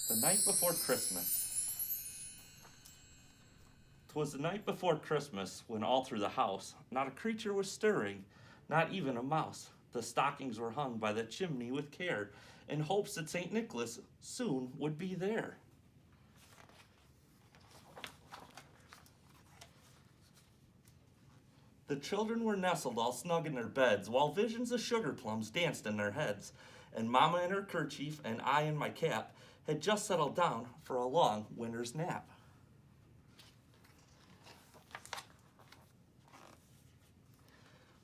The night before Christmas. 'Twas the night before Christmas, when all through the house not a creature was stirring, not even a mouse. The stockings were hung by the chimney with care, in hopes that St. Nicholas soon would be there. The children were nestled all snug in their beds, while visions of sugar plums danced in their heads, and Mamma in her kerchief and I in my cap had just settled down for a long winter's nap.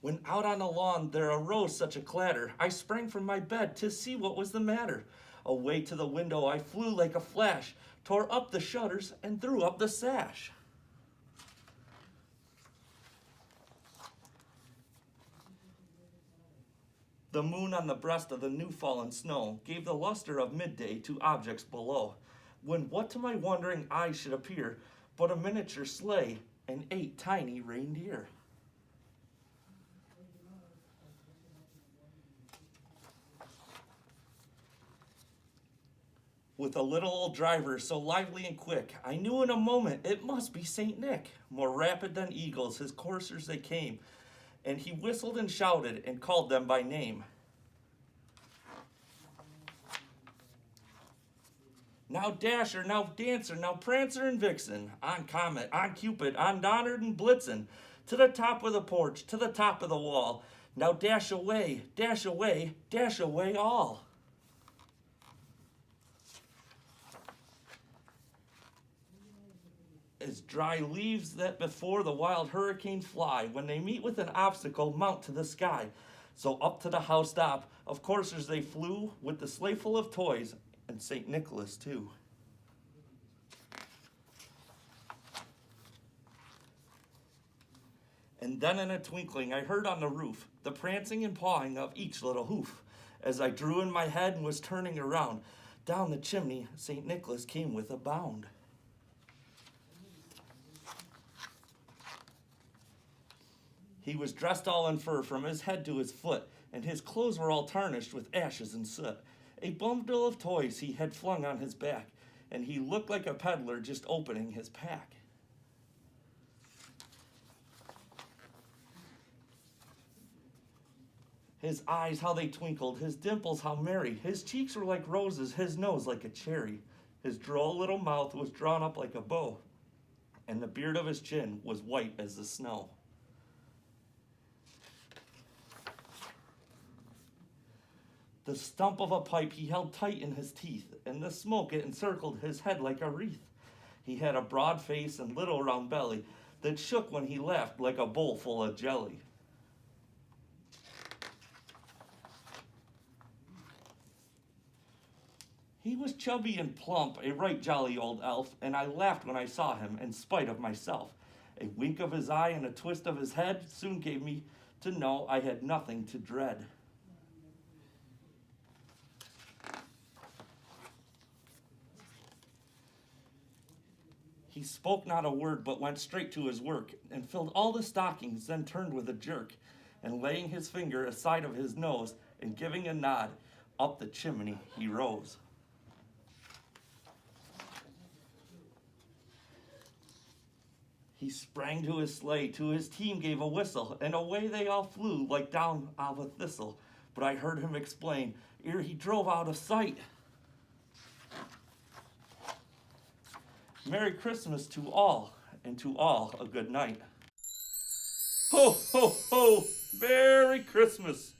When out on the lawn there arose such a clatter, I sprang from my bed to see what was the matter. Away to the window I flew like a flash, tore up the shutters and threw up the sash. The moon on the breast of the new fallen snow gave the luster of midday to objects below, when what to my wondering eyes should appear but a miniature sleigh and 8 tiny reindeer. With a little old driver so lively and quick, I knew in a moment it must be Saint Nick. More rapid than eagles, his coursers they came, and he whistled and shouted and called them by name. Now Dasher, now Dancer, now Prancer and Vixen, on Comet, on Cupid, on Donner and Blitzen, to the top of the porch, to the top of the wall. Now dash away, dash away, dash away all. As dry leaves that before the wild hurricane fly, when they meet with an obstacle, mount to the sky. So up to the house top, of coursers they flew, with the sleigh full of toys, and St. Nicholas too. And then in a twinkling I heard on the roof the prancing and pawing of each little hoof. As I drew in my head and was turning around, down the chimney St. Nicholas came with a bound. He was dressed all in fur from his head to his foot, and his clothes were all tarnished with ashes and soot. A bundle of toys he had flung on his back, and he looked like a peddler just opening his pack. His eyes, how they twinkled, his dimples, how merry. His cheeks were like roses, his nose like a cherry. His droll little mouth was drawn up like a bow, and the beard of his chin was white as the snow. The stump of a pipe he held tight in his teeth, and the smoke it encircled his head like a wreath. He had a broad face and little round belly that shook when he laughed like a bowl full of jelly. He was chubby and plump, a right jolly old elf, and I laughed when I saw him, in spite of myself. A wink of his eye and a twist of his head soon gave me to know I had nothing to dread. He spoke not a word, but went straight to his work, and filled all the stockings, then turned with a jerk, and laying his finger aside of his nose, and giving a nod, up the chimney he rose. He sprang to his sleigh, to his team gave a whistle, and away they all flew like down of a thistle. But I heard him explain, ere he drove out of sight. Merry Christmas to all, and to all a good night. Ho, ho, ho! Merry Christmas!